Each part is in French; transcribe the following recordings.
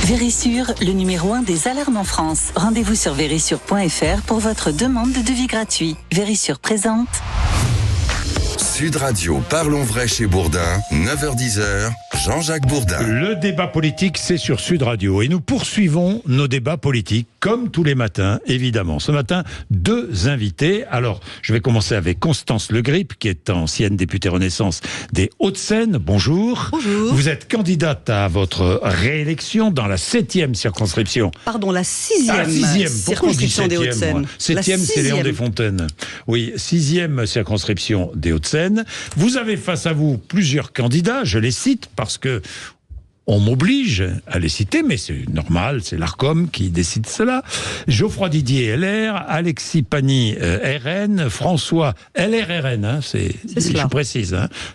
Vérissure, le numéro 1 des alarmes en France. Rendez-vous sur vérissure.fr pour votre demande de devis gratuit. Vérissure présente. Sud Radio, parlons vrai chez Bourdin, 9h-10h, Jean-Jacques Bourdin. Le débat politique, c'est sur Sud Radio. Et nous poursuivons nos débats politiques, comme tous les matins, évidemment. Ce matin, 2 invités. Alors, je vais commencer avec Constance Le Grip, qui est ancienne députée Renaissance des Hauts-de-Seine. Bonjour. Bonjour. Vous êtes candidate à votre réélection dans la 7e circonscription. Pardon, la 6e, Ah, 6e. circonscription des Hauts-de-Seine. 7e, c'est Léon Desfontaines. Oui, 6e circonscription des Hauts-de-Seine. Vous avez face à vous plusieurs candidats, je les cite parce que on m'oblige à les citer, mais c'est normal, c'est l'Arcom qui décide cela. Geoffroy Didier, LR, Alexis Pagny, RN, François, LR-RN, hein,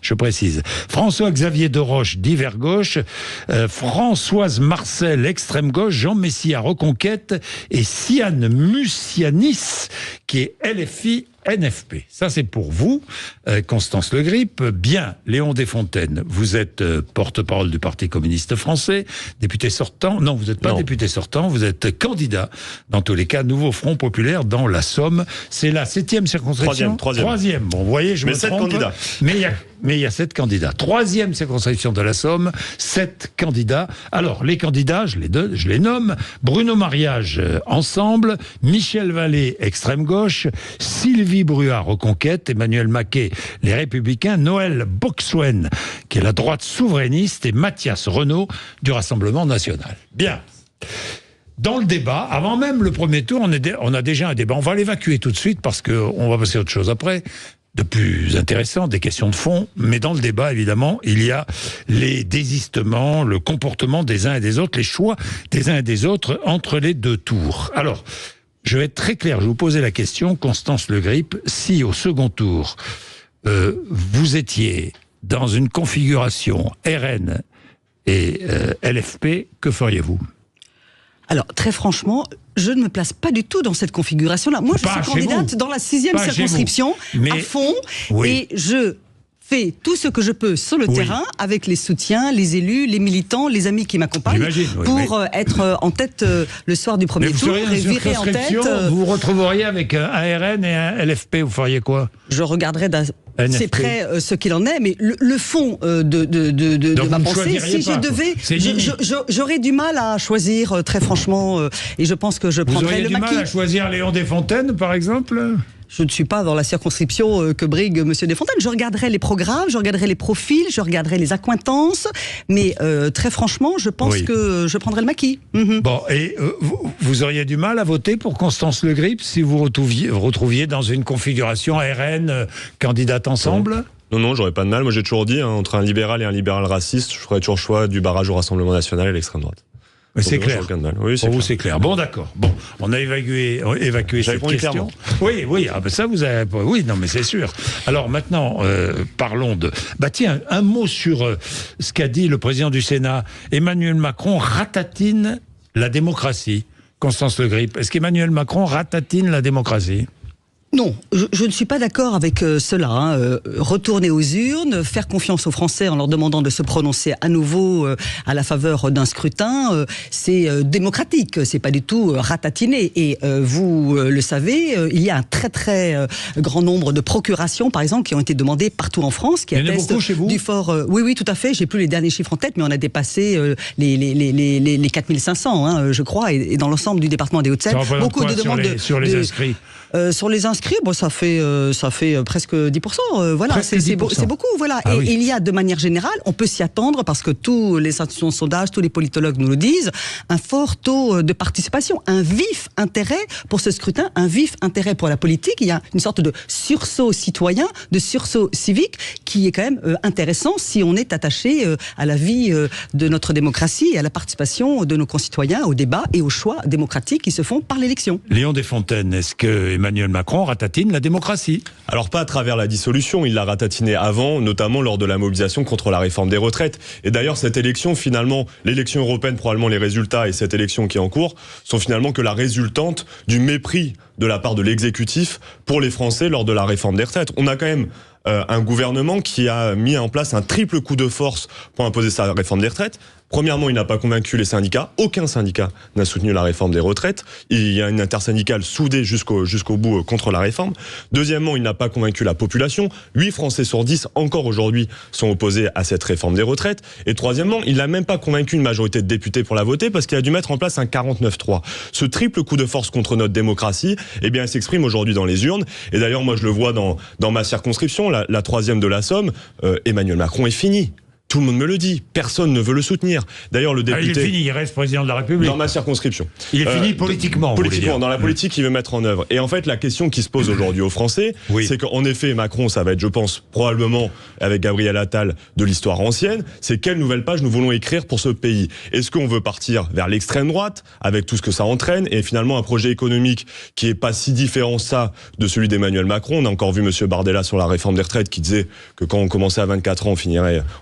je précise. François-Xavier Deroche, divers gauche, Françoise Marcel, extrême gauche, Jean Messia, Reconquête, et Siane Mucianis, qui est LFI, NFP. Ça, c'est pour vous, Constance Le Grip. Bien, Léon Desfontaines, vous êtes porte-parole du Parti communiste français, député sortant. Non, vous n'êtes pas député sortant, vous êtes candidat, dans tous les cas, Nouveau Front Populaire dans la Somme. C'est la 7e circonscription. Troisième. Bon, vous voyez, je me trompe. 7 candidats. Mais il y a 7 candidats. 3e circonscription de la Somme, 7 candidats. Alors, les candidats, je les nomme. Bruno Mariage, Ensemble. Michel Vallée, extrême gauche. Sylvie Bruat, Reconquête. Emmanuel Maquet, les Républicains. Noël Boxwen, qui est la droite souverainiste. Et Mathias Renaud, du Rassemblement national. Bien. Dans le débat, avant même le premier tour, on a déjà un débat. On va l'évacuer tout de suite parce qu'on va passer à autre chose après. De plus intéressant, des questions de fond, mais dans le débat, évidemment, il y a les désistements, le comportement des uns et des autres, les choix des uns et des autres entre les 2 tours. Alors, je vais être très clair, je vais vous poser la question, Constance Le Grip, si au second tour, vous étiez dans une configuration RN et LFP, que feriez-vous ? Alors, très franchement, je ne me place pas du tout dans cette configuration-là. Moi, je suis candidate dans la 6e circonscription, à fond, et je fais tout ce que je peux sur le terrain, avec les soutiens, les élus, les militants, les amis qui m'accompagnent, pour être en tête le soir du premier tour, et virer en tête... Vous vous retrouveriez avec un RN et un LFP, vous feriez quoi ? Je regarderai c'est près ce qu'il en est, mais le fond de ma pensée, si je devais, j'aurais du mal à choisir, très franchement, et je pense que je prendrais le maquis. Vous auriez du mal à choisir Léon Desfontaines, par exemple ? Je ne suis pas dans la circonscription que brigue M. Desfontaines. Je regarderai les programmes, je regarderai les profils, je regarderai les accointances, mais très franchement, je pense que je prendrai le maquis. Bon, et vous auriez du mal à voter pour Constance Le Grip si vous retrouviez dans une configuration RN candidate ensemble ? Non, j'aurais pas de mal. Moi, j'ai toujours dit, entre un libéral et un libéral raciste, je ferais toujours le choix du barrage au Rassemblement national et l'extrême droite. Mais c'est clair. Oui, pour vous, c'est clair. Bon, d'accord. Bon, on a évacué cette question. Oui, ça vous avez. Oui, non, mais c'est sûr. Alors maintenant, parlons de. Tiens, un mot sur ce qu'a dit le président du Sénat. Emmanuel Macron ratatine la démocratie. Constance Le Grip, est-ce qu'Emmanuel Macron ratatine la démocratie ? Non, je ne suis pas d'accord avec cela. Retourner aux urnes, faire confiance aux Français en leur demandant de se prononcer à nouveau à la faveur d'un scrutin, c'est démocratique, c'est pas du tout ratatiné. Et vous le savez, il y a un très très grand nombre de procurations, par exemple, qui ont été demandées partout en France, qui attestent du fort. Oui, tout à fait. J'ai plus les derniers chiffres en tête, mais on a dépassé les 4500, je crois, et dans l'ensemble du département des Hauts-de-Seine, beaucoup de demandes sur les inscrits. Sur les inscrits, ça fait presque 10%. Voilà, c'est beaucoup. Voilà. Et il y a, de manière générale, on peut s'y attendre parce que tous les institutions de sondage, tous les politologues nous le disent, un fort taux de participation, un vif intérêt pour ce scrutin, un vif intérêt pour la politique. Il y a une sorte de sursaut citoyen, de sursaut civique qui est quand même intéressant si on est attaché à la vie de notre démocratie et à la participation de nos concitoyens au débat et aux choix démocratiques qui se font par l'élection. Léon Desfontaines, est-ce que Emmanuel Macron ratatine la démocratie? Alors pas à travers la dissolution, il l'a ratatiné avant, notamment lors de la mobilisation contre la réforme des retraites. Et d'ailleurs cette élection, finalement, l'élection européenne, probablement les résultats et cette élection qui est en cours, sont finalement que la résultante du mépris de la part de l'exécutif pour les Français lors de la réforme des retraites. On a quand même un gouvernement qui a mis en place un triple coup de force pour imposer sa réforme des retraites. Premièrement, il n'a pas convaincu les syndicats. Aucun syndicat n'a soutenu la réforme des retraites. Il y a une intersyndicale soudée jusqu'au bout contre la réforme. Deuxièmement, il n'a pas convaincu la population. 8 Français sur 10, encore aujourd'hui, sont opposés à cette réforme des retraites. Et troisièmement, il n'a même pas convaincu une majorité de députés pour la voter parce qu'il a dû mettre en place un 49-3. Ce triple coup de force contre notre démocratie, eh bien, s'exprime aujourd'hui dans les urnes. Et d'ailleurs, moi, je le vois dans ma circonscription, la 3e de la Somme, Emmanuel Macron est fini. Tout le monde me le dit. Personne ne veut le soutenir. D'ailleurs, le député... il est fini, il reste président de la République. Dans ma circonscription. Il est fini politiquement. Politiquement, dans la politique qu'il veut mettre en œuvre. Et en fait, la question qui se pose aujourd'hui aux Français, c'est qu'en effet, Macron, ça va être, je pense, probablement, avec Gabriel Attal, de l'histoire ancienne, c'est quelle nouvelle page nous voulons écrire pour ce pays. Est-ce qu'on veut partir vers l'extrême droite, avec tout ce que ça entraîne, et finalement un projet économique qui est pas si différent ça de celui d'Emmanuel Macron. On a encore vu monsieur Bardella sur la réforme des retraites qui disait que quand on commençait à 24 ans,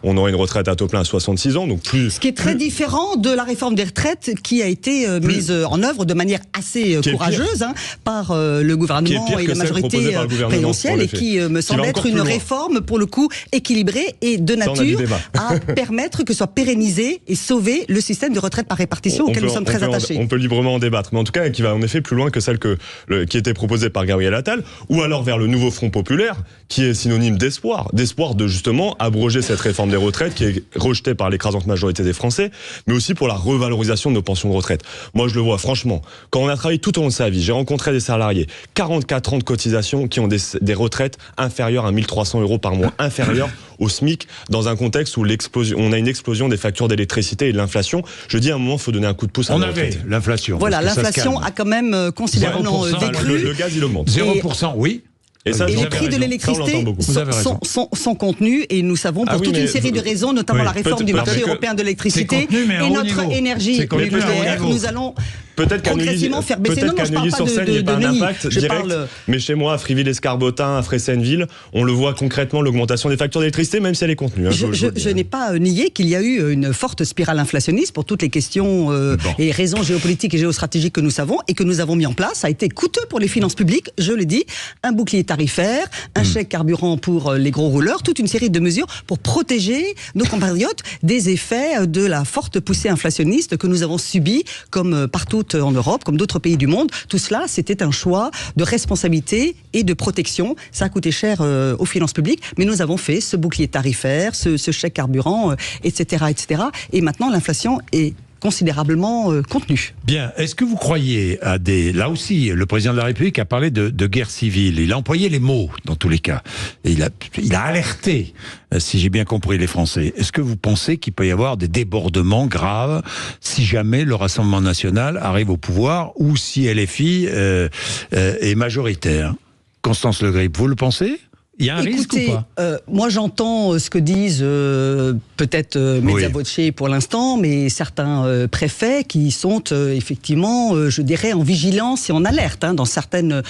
on aurait une retraite à taux plein à 66 ans. Donc ce qui est très différent de la réforme des retraites qui a été mise en œuvre de manière assez courageuse par le gouvernement et la majorité présidentielle et qui me semble être une réforme pour le coup équilibrée et de nature à permettre que soit pérennisé et sauver le système de retraite par répartition auquel nous sommes très attachés. On peut librement en débattre, mais en tout cas qui va en effet plus loin que celle qui était proposée par Gabriel Attal, ou alors vers le nouveau Front populaire qui est synonyme d'espoir de justement abroger cette réforme des retraites qui est rejetée par l'écrasante majorité des Français, mais aussi pour la revalorisation de nos pensions de retraite. Moi je le vois franchement, quand on a travaillé tout au long de sa vie, j'ai rencontré des salariés, 44 ans de cotisation qui ont des retraites inférieures à 1 300 € par mois, inférieures au SMIC, dans un contexte où on a une explosion des factures d'électricité et de l'inflation. Je dis à un moment, il faut donner un coup de pouce à la retraite. On avait l'inflation. Voilà, l'inflation a quand même considérablement décru. Le gaz, il augmente. 0%, oui. Et les prix de l'électricité sont contenus et nous savons pour toute une série de raisons, notamment la réforme du marché européen de l'électricité et notre énergie nucléaire, nous allons progressivement faire baisser. Non, je parle pas de impact direct, mais chez moi, à Friville-Escarbotin, à Fressenneville, on le voit concrètement, l'augmentation des factures d'électricité, même si elle est contenue. Je n'ai pas nié qu'il y a eu une forte spirale inflationniste pour toutes les questions et raisons géopolitiques et géostratégiques que nous savons et que nous avons mis en place. Ça a été coûteux pour les finances publiques, je le dis, un bouclier tarifaire, un chèque carburant pour les gros rouleurs, toute une série de mesures pour protéger nos compatriotes des effets de la forte poussée inflationniste que nous avons subie comme partout en Europe, comme d'autres pays du monde. Tout cela, c'était un choix de responsabilité et de protection. Ça a coûté cher aux finances publiques, mais nous avons fait ce bouclier tarifaire, ce chèque carburant, etc., etc. Et maintenant, l'inflation est considérablement contenu. Bien, est-ce que vous croyez à des... Là aussi, le président de la République a parlé de guerre civile. Il a employé les mots, dans tous les cas. Et il a alerté, si j'ai bien compris, les Français. Est-ce que vous pensez qu'il peut y avoir des débordements graves si jamais le Rassemblement national arrive au pouvoir ou si LFI est majoritaire? Constance Le Grip, vous le pensez ? Il y a un risque ou pas ? Moi j'entends ce que disent peut-être Mezza Voce pour l'instant, mais certains préfets qui sont effectivement, je dirais, en vigilance et en alerte dans certaines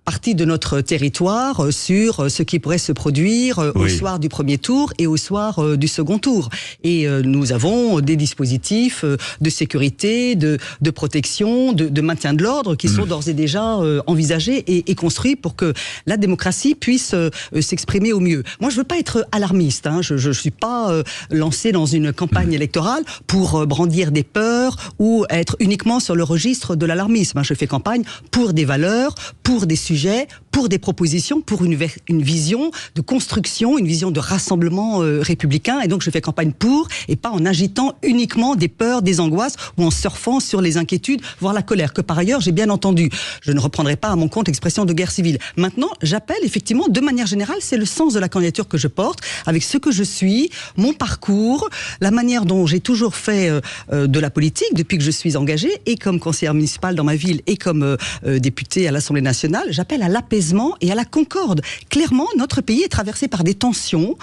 partie de notre territoire sur ce qui pourrait se produire au soir du premier tour et au soir du second tour. Et nous avons des dispositifs de sécurité, de protection, de maintien de l'ordre qui sont d'ores et déjà envisagés et construits pour que la démocratie puisse s'exprimer au mieux. Moi, je veux pas être alarmiste. Je suis pas lancé dans une campagne électorale pour brandir des peurs ou être uniquement sur le registre de l'alarmisme. Je fais campagne pour des valeurs, pour des sujets, pour des propositions, pour une vision de construction, une vision de rassemblement républicain. Et donc je fais campagne pour, et pas en agitant uniquement des peurs, des angoisses, ou en surfant sur les inquiétudes, voire la colère, que par ailleurs j'ai bien entendu. Je ne reprendrai pas à mon compte l'expression de guerre civile. Maintenant, j'appelle effectivement, de manière générale, c'est le sens de la candidature que je porte, avec ce que je suis, mon parcours, la manière dont j'ai toujours fait de la politique depuis que je suis engagée, et comme conseillère municipale dans ma ville, et comme députée à l'Assemblée nationale. J'appelle à l'apaisement et à la concorde. Clairement, notre pays est traversé par des tensions,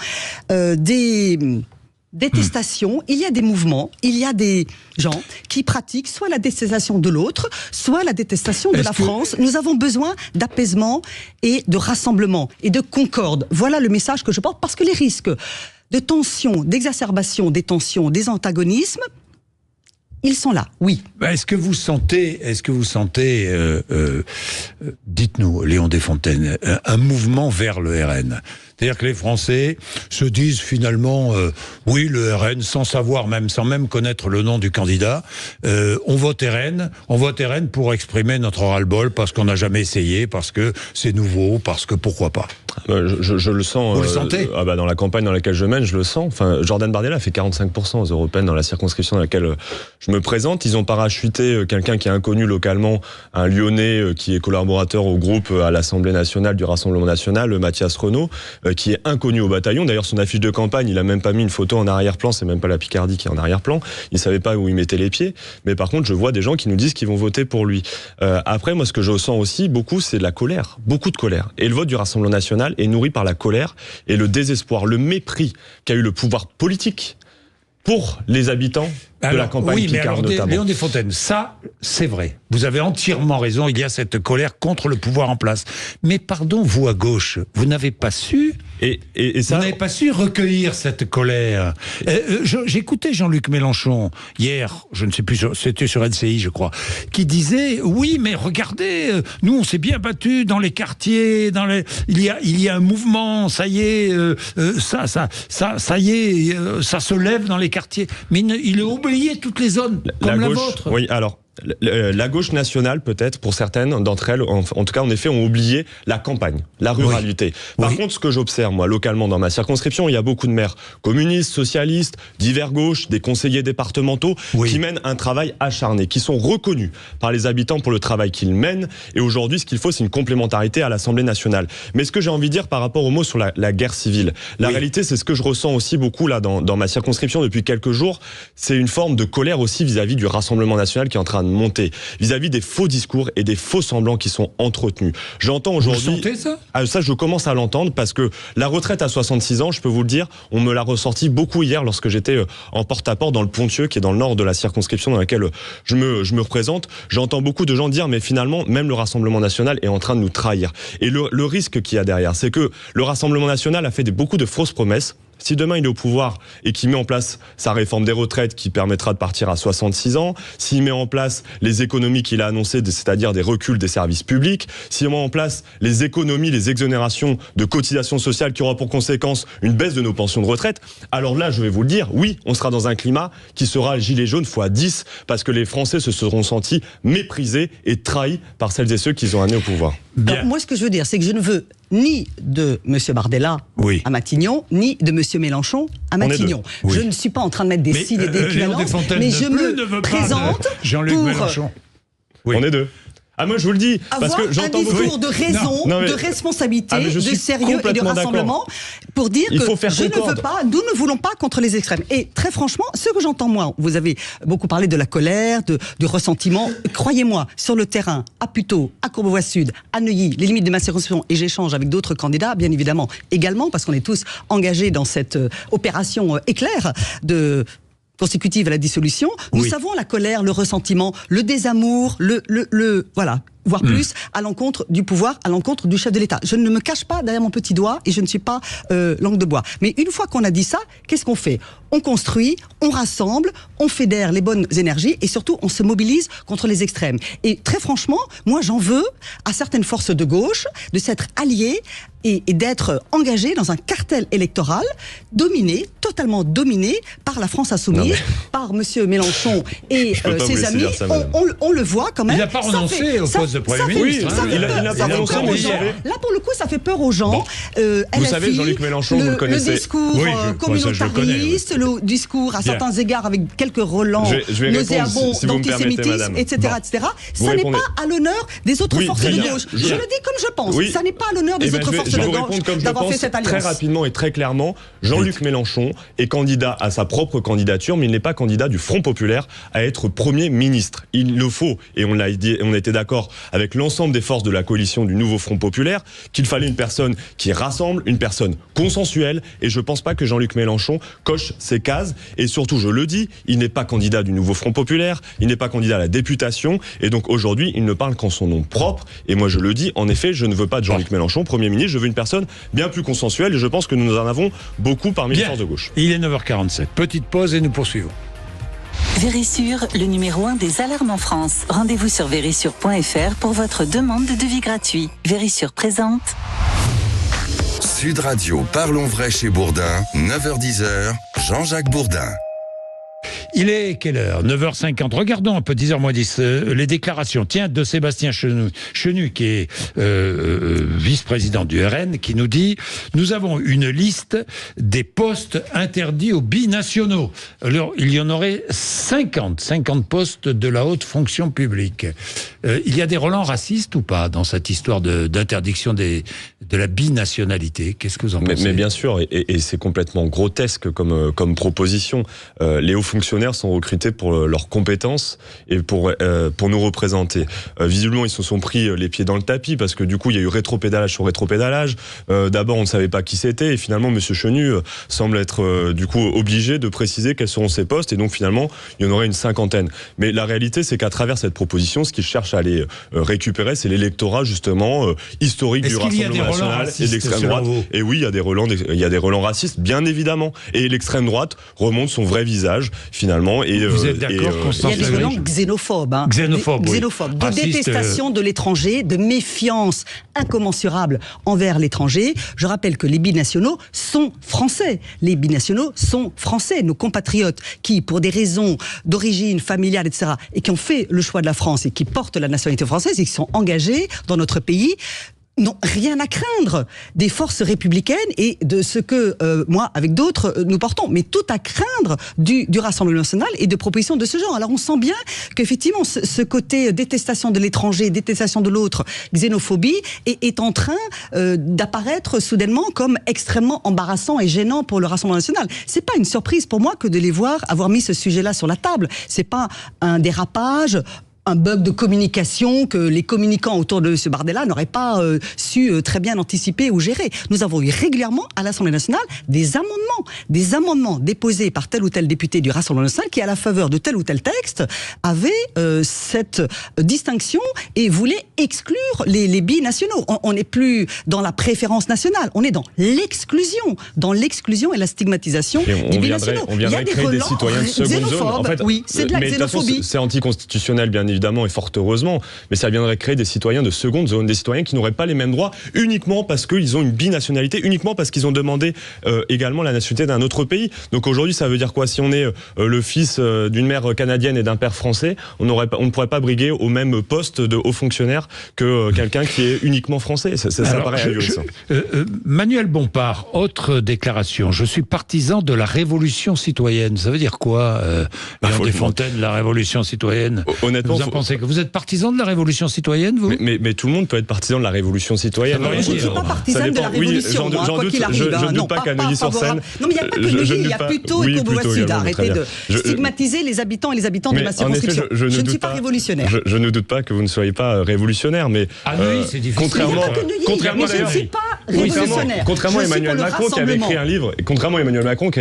des détestations. Il y a des mouvements, il y a des gens qui pratiquent soit la détestation de l'autre, soit la détestation de la France. Nous avons besoin d'apaisement et de rassemblement et de concorde. Voilà le message que je porte, parce que les risques de tension, d'exacerbation des tensions, des antagonismes, ils sont là, oui. Est-ce que vous sentez, dites-nous, Léon Desfontaines, un mouvement vers le RN? C'est-à-dire que les Français se disent finalement, oui, le RN, sans même connaître le nom du candidat, on vote RN pour exprimer notre ras-le-bol parce qu'on n'a jamais essayé, parce que c'est nouveau, parce que pourquoi pas. Je le sens. Vous le sentez ? Dans la campagne dans laquelle je mène, je le sens. Enfin, Jordan Bardella a fait 45% aux européennes dans la circonscription dans laquelle je me présente. Ils ont parachuté quelqu'un qui est inconnu localement, un Lyonnais qui est collaborateur au groupe à l'Assemblée nationale du Rassemblement national, Mathias Renaud, qui est inconnu au bataillon. D'ailleurs, son affiche de campagne, il a même pas mis une photo en arrière-plan. C'est même pas la Picardie qui est en arrière-plan. Il savait pas où il mettait les pieds. Mais par contre, je vois des gens qui nous disent qu'ils vont voter pour lui. Après, moi, ce que je ressens aussi beaucoup, c'est de la colère, beaucoup de colère. Et le vote du Rassemblement national est nourri par la colère et le désespoir, le mépris qu'a eu le pouvoir politique pour les habitants de la campagne Picard notamment. Léon Desfontaines, ça, c'est vrai. Vous avez entièrement raison, il y a cette colère contre le pouvoir en place. Mais pardon, vous à gauche, vous n'avez pas su... Vous n'avez pas su recueillir cette colère. J'écoutais Jean-Luc Mélenchon hier, je ne sais plus, c'était sur LCI, je crois, qui disait oui, mais regardez, nous on s'est bien battus dans les quartiers, il y a un mouvement, ça y est, ça y est, ça se lève dans les quartiers. Mais il a oublié toutes les zones comme la vôtre. Oui, alors. La gauche nationale, peut-être, pour certaines d'entre elles, en tout cas, en effet, ont oublié la campagne, la ruralité. Par contre, ce que j'observe, moi, localement, dans ma circonscription, il y a beaucoup de maires communistes, socialistes, divers gauches, des conseillers départementaux, qui mènent un travail acharné, qui sont reconnus par les habitants pour le travail qu'ils mènent. Et aujourd'hui, ce qu'il faut, c'est une complémentarité à l'Assemblée nationale. Mais ce que j'ai envie de dire par rapport aux mots sur la guerre civile, la réalité, c'est ce que je ressens aussi beaucoup, là, dans ma circonscription depuis quelques jours, c'est une forme de colère aussi vis-à-vis du Rassemblement national qui est en train de monter vis-à-vis des faux discours et des faux semblants qui sont entretenus. J'entends aujourd'hui... Vous sentez ça ? Ça, je commence à l'entendre parce que la retraite à 66 ans, je peux vous le dire, on me l'a ressorti beaucoup hier lorsque j'étais en porte-à-porte dans le Pontieux, qui est dans le nord de la circonscription dans laquelle je me représente. J'entends beaucoup de gens dire, mais finalement, même le Rassemblement national est en train de nous trahir. Et le risque qu'il y a derrière, c'est que le Rassemblement national a fait beaucoup de fausses promesses. Si demain il est au pouvoir et qu'il met en place sa réforme des retraites qui permettra de partir à 66 ans, s'il met en place les économies qu'il a annoncées, c'est-à-dire des reculs des services publics, s'il met en place les économies, les exonérations de cotisations sociales qui aura pour conséquence une baisse de nos pensions de retraite, alors là, je vais vous le dire, oui, on sera dans un climat qui sera le gilet jaune x 10 parce que les Français se seront sentis méprisés et trahis par celles et ceux qu'ils ont amenés au pouvoir. Alors, moi, ce que je veux dire, c'est que je ne veux ni de M. Bardella à Matignon, ni de M. Mélenchon à Matignon. Je ne suis pas en train de mettre des signes et des équivalences, mais je me présente Jean-Luc Mélenchon. On est deux. Ah, moi, je vous le dis. Parce que j'entends un discours de raison, de responsabilité, de sérieux et de rassemblement pour dire que je ne veux pas, nous ne voulons pas contre les extrêmes. Et très franchement, ce que j'entends moi, vous avez beaucoup parlé de la colère, du ressentiment. Croyez-moi, sur le terrain, à Puteaux, à Courbevoie-Sud, à Neuilly, les limites de ma circonscription, et j'échange avec d'autres candidats, bien évidemment, également, parce qu'on est tous engagés dans cette opération éclair de consécutive à la dissolution, nous savons la colère, le ressentiment, le désamour, voilà, voire plus, à l'encontre du pouvoir, à l'encontre du chef de l'État. Je ne me cache pas derrière mon petit doigt et je ne suis pas langue de bois. Mais une fois qu'on a dit ça, qu'est-ce qu'on fait ? On construit, on rassemble, on fédère les bonnes énergies et surtout on se mobilise contre les extrêmes. Et très franchement, moi j'en veux à certaines forces de gauche de s'être alliées et d'être engagées dans un cartel électoral totalement dominé par la France insoumise, par M. Mélenchon et ses amis. On le voit quand même. Il n'a pas renoncé au poste de Premier ministre. Il n'a pas renoncé, mais là pour le coup ça fait peur aux gens. Vous savez, Jean-Luc Mélenchon, vous le connaissez. Le discours communautariste, le discours à certains égards avec quelques relents nauséabonds d'antisémitisme, etc. Ça n'est pas à l'honneur des autres forces de gauche. Je le dis comme je pense. Ça n'est pas à l'honneur des autres forces de gauche d'avoir fait cette alliance. Très rapidement et très clairement, Jean-Luc Mélenchon est candidat à sa propre candidature, mais il n'est pas candidat du Front Populaire à être Premier ministre. Il le faut, et on a été d'accord avec l'ensemble des forces de la coalition du nouveau Front Populaire, qu'il fallait une personne qui rassemble, une personne consensuelle, et je ne pense pas que Jean-Luc Mélenchon coche ces cases, et surtout, je le dis, il n'est pas candidat du nouveau Front Populaire, il n'est pas candidat à la députation, et donc aujourd'hui, il ne parle qu'en son nom propre, et moi je le dis, en effet, je ne veux pas de Jean-Luc Mélenchon Premier ministre, je veux une personne bien plus consensuelle, et je pense que nous en avons beaucoup parmi les forces de gauche. Il est 9h47, petite pause et nous poursuivons. Vérissure, le numéro 1 des alarmes en France. Rendez-vous sur vérissure.fr pour votre demande de devis gratuit. Vérissure présente. Sud Radio, parlons vrai chez Bourdin, 9h-10h, Jean-Jacques Bourdin. Il est quelle heure? 9h50. Regardons un peu, 10h moins 10, les déclarations. Tiens, de Sébastien Chenu, qui est vice-président du RN, qui nous dit « Nous avons une liste des postes interdits aux binationaux. » Alors, il y en aurait 50 postes de la haute fonction publique. Il y a des relents racistes ou pas dans cette histoire d'interdiction de la binationalité? Qu'est-ce que vous en pensez? Mais bien sûr, et c'est complètement grotesque comme proposition. Les hauts fonctionnaires sont recrutés pour leurs compétences et pour nous représenter. Visiblement, ils se sont pris les pieds dans le tapis parce que du coup, il y a eu rétropédalage sur rétropédalage. D'abord, on ne savait pas qui c'était et finalement, M. Chenu semble être du coup obligé de préciser quels seront ses postes et donc finalement, il y en aurait une 50aine. Mais la réalité, c'est qu'à travers cette proposition, ce qu'il cherche à aller récupérer, c'est l'électorat justement historique du Rassemblement national et de l'extrême droite. Et oui, il y a des relents racistes, bien évidemment. Et l'extrême droite remonte son vrai visage finalement. Et, vous êtes d'accord, Constance? Il y a des relents xénophobes. Xénophobes, de raciste, détestation de l'étranger, de méfiance incommensurable envers l'étranger. Je rappelle que les binationaux sont français. Les binationaux sont français. Nos compatriotes qui, pour des raisons d'origine familiale, etc., et qui ont fait le choix de la France et qui portent la nationalité française et qui sont engagés dans notre pays, n'ont rien à craindre des forces républicaines et de ce que moi, avec d'autres, nous portons. Mais tout à craindre du Rassemblement national et de propositions de ce genre. Alors on sent bien qu'effectivement, ce côté détestation de l'étranger, détestation de l'autre, xénophobie, est en train d'apparaître soudainement comme extrêmement embarrassant et gênant pour le Rassemblement national. C'est pas une surprise pour moi que de les voir avoir mis ce sujet-là sur la table. C'est pas un dérapage, un bug de communication que les communicants autour de ce Bardella n'auraient pas su très bien anticiper ou gérer. Nous avons eu régulièrement à l'Assemblée nationale des amendements déposés par tel ou tel député du Rassemblement national qui, à la faveur de tel ou tel texte, avaient cette distinction et voulaient exclure les binationaux. On n'est plus dans la préférence nationale, on est dans l'exclusion et la stigmatisation des binationaux. On viendrait créer des citoyens de seconde zone. En fait, oui, c'est de la xénophobie. C'est anticonstitutionnel, bien évidemment, et fort heureusement, mais ça viendrait créer des citoyens de seconde zone, des citoyens qui n'auraient pas les mêmes droits uniquement parce qu'ils ont une binationalité, uniquement parce qu'ils ont demandé également la nationalité d'un autre pays. Donc aujourd'hui, ça veut dire quoi? Si on est le fils d'une mère canadienne et d'un père français, on ne pourrait pas briguer au même poste de haut fonctionnaire que quelqu'un qui est uniquement français. Ça paraît ahurissant. Manuel Bompard, autre déclaration. Je suis partisan de la révolution citoyenne. Ça veut dire quoi, Léon Desfontaines, la révolution citoyenne? Honnêtement, vous en pensez que vous êtes partisan de la révolution citoyenne, vous? Mais tout le monde peut être partisan de la révolution citoyenne. Je ne suis pas partisane de la révolution, quoi qu'il arrive. Je ne doute pas qu'à Neuilly-sur-Seine... Non, mais il n'y a pas que Neuilly, il y a plutôt et Courbevoie-Sud. Arrêtez de stigmatiser les habitants et les habitantes de ma circonscription. Je ne suis pas révolutionnaire. Je ne doute pas que vous ne soyez pas révolutionnaire, mais... À Neuilly, c'est difficile. Contrairement à Emmanuel Macron qui avait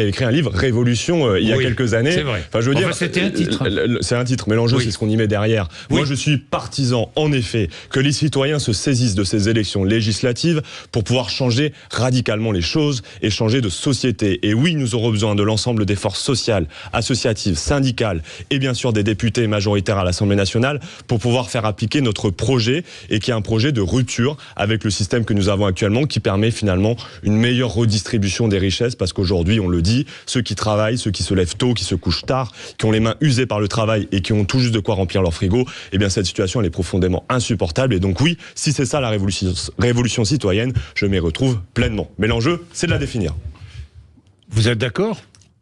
écrit un livre, Révolution, il y a quelques années. C'est vrai. Enfin, je veux dire, c'était un titre. C'est un titre, mais l'enjeu, c'est ce qu'on y met derrière. Moi, je suis partisan, en effet, que les citoyens se saisissent de ces élections législatives pour pouvoir changer radicalement les choses et changer de société. Et oui, nous aurons besoin de l'ensemble des forces sociales, associatives, syndicales et bien sûr des députés majoritaires à l'Assemblée nationale pour pouvoir faire appliquer notre projet et qui est un projet de rupture avec le système que nous avons actuellement qui permet finalement une meilleure redistribution des richesses parce qu'aujourd'hui, on le dit, ceux qui travaillent, ceux qui se lèvent tôt, qui se couchent tard, qui ont les mains usées par le travail et qui ont tout juste de quoi remplir leur frigo, eh bien cette situation elle est profondément insupportable et donc oui, si c'est ça la révolution citoyenne, je m'y retrouve pleinement. Mais l'enjeu, c'est de la définir. Vous êtes d'accord ?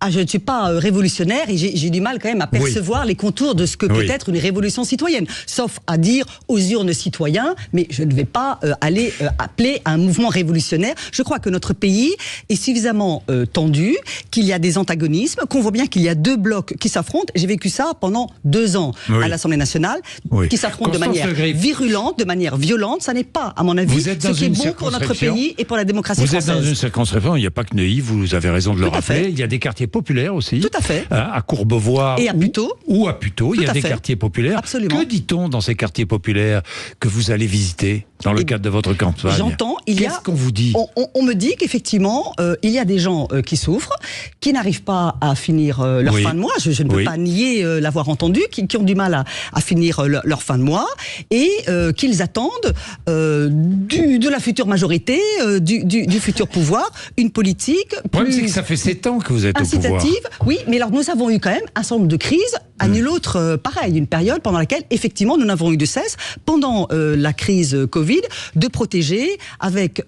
Je ne suis pas révolutionnaire et j'ai du mal quand même à percevoir les contours de ce que peut être une révolution citoyenne. Sauf à dire aux urnes citoyens, mais je ne vais pas aller appeler à un mouvement révolutionnaire. Je crois que notre pays est suffisamment tendu, qu'il y a des antagonismes, qu'on voit bien qu'il y a deux blocs qui s'affrontent. J'ai vécu ça pendant 2 ans à l'Assemblée nationale, qui s'affrontent de manière virulente, de manière violente. Ça n'est pas, à mon avis, ce qui est bon pour notre pays et pour la démocratie française. Vous êtes dans une circonscription, il n'y a pas que Neuilly, vous avez raison de le rappeler. Il y a des quartiers populaires aussi. Tout à fait. À Courbevoie. Et à Puteaux. Ou à Puteaux. Il y a des quartiers populaires. Absolument. Que dit-on dans ces quartiers populaires que vous allez visiter ? dans le cadre de votre campagne. J'entends. Qu'est-ce qu'on vous dit? On me dit qu'effectivement, il y a des gens qui souffrent, qui n'arrivent pas à finir leur fin de mois. Je ne peux pas nier l'avoir entendu, qui ont du mal à finir leur fin de mois et qu'ils attendent de la future majorité, du futur pouvoir, une politique plus c'est que ça fait 7 ans que vous êtes au pouvoir. Oui, mais alors nous avons eu quand même un certain nombre de crises, à nul autre pareil, une période pendant laquelle effectivement nous n'avons eu de cesse, pendant la crise Covid, de protéger avec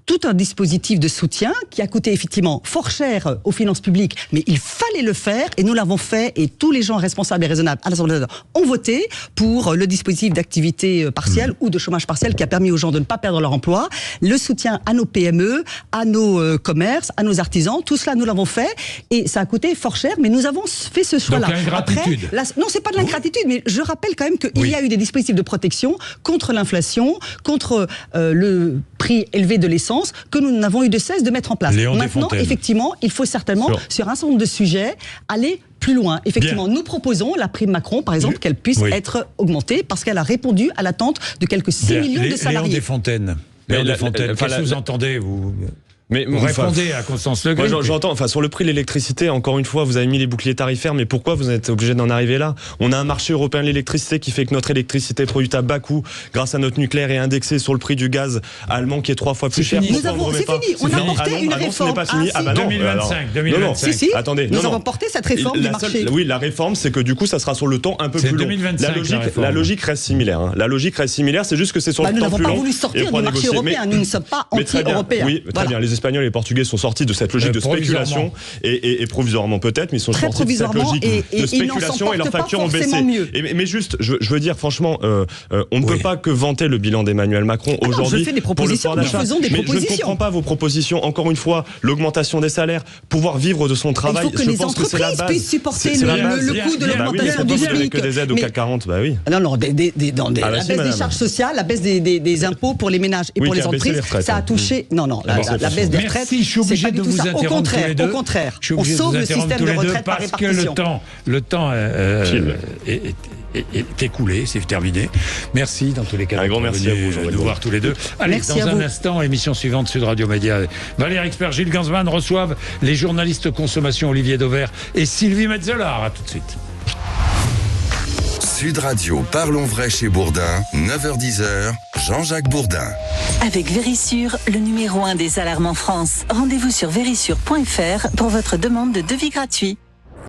tout un dispositif de soutien qui a coûté effectivement fort cher aux finances publiques, mais il fallait le faire et nous l'avons fait et tous les gens responsables et raisonnables à l'Assemblée nationale ont voté pour le dispositif d'activité partielle ou de chômage partiel qui a permis aux gens de ne pas perdre leur emploi, le soutien à nos PME, à nos commerces, à nos artisans, tout cela nous l'avons fait et ça a coûté fort cher, mais nous avons fait ce choix-là. Donc l'ingratitude. Non, c'est pas de l'ingratitude, mais je rappelle quand même qu'il y a eu des dispositifs de protection contre l'inflation, contre le prix élevé de l'essence, que nous n'avons eu de cesse de mettre en place. Maintenant, effectivement, il faut certainement, sur un certain nombre de sujets, aller plus loin. Effectivement, nous proposons la prime Macron, par exemple, qu'elle puisse être augmentée parce qu'elle a répondu à l'attente de quelques 6 millions de salariés. Léon Desfontaines. Qu'est-ce que vous entendez, vous vous répondez à Constance Le Gris. J'entends, sur le prix de l'électricité, encore une fois, vous avez mis les boucliers tarifaires, mais pourquoi vous êtes obligé d'en arriver là? On a un marché européen de l'électricité qui fait que notre électricité produite à bas coût, grâce à notre nucléaire, est indexée sur le prix du gaz allemand qui est 3 fois plus cher. C'est fini, on a porté une réforme. Pas fini. 2025. Si, attendez. Nous avons porté cette réforme du marché. Oui, la réforme, c'est que du coup, ça sera sur le temps un peu plus long. La logique reste similaire. La logique reste similaire, c'est juste que c'est sur le temps plus long. Nous n'avons pas voulu sortir du marché européen, nous ne sommes pas anti-européens. Oui, très bien. Les Espagnols et les Portugais sont sortis de cette logique de spéculation et provisoirement peut-être, mais ils sont sortis de cette logique de spéculation et leurs factures ont baissé. Mais juste, je veux dire franchement, on ne peut pas que vanter le bilan d'Emmanuel Macron aujourd'hui. Je fais des propositions, nous faisons des propositions. Je ne comprends pas vos propositions. Encore une fois, l'augmentation des salaires, pouvoir vivre de son travail. Il faut que les entreprises puissent supporter le coût de l'augmentation du SMIC. Que des aides au CAC 40, bah oui. Non, la baisse des charges sociales, la baisse des impôts pour les ménages et pour les entreprises, ça a touché. Non, la baisse des retraites. Je suis obligé de vous interrompre tous les deux. Au contraire, on sauve le système de retraite par répartition. Parce que le temps est écoulé, c'est terminé. Merci dans tous les cas. Un grand merci à vous, de nous voir tous les deux. Allez, merci dans un instant, émission suivante Sud Radio Média. Valérie Expert, Gilles Gansman reçoivent les journalistes consommation Olivier Dauvert et Sylvie Metzeler. À tout de suite. Sud Radio, parlons vrai chez Bourdin, 9h-10h, Jean-Jacques Bourdin. Avec Vérissure, le numéro 1 des alarmes en France. Rendez-vous sur vérissure.fr pour votre demande de devis gratuit.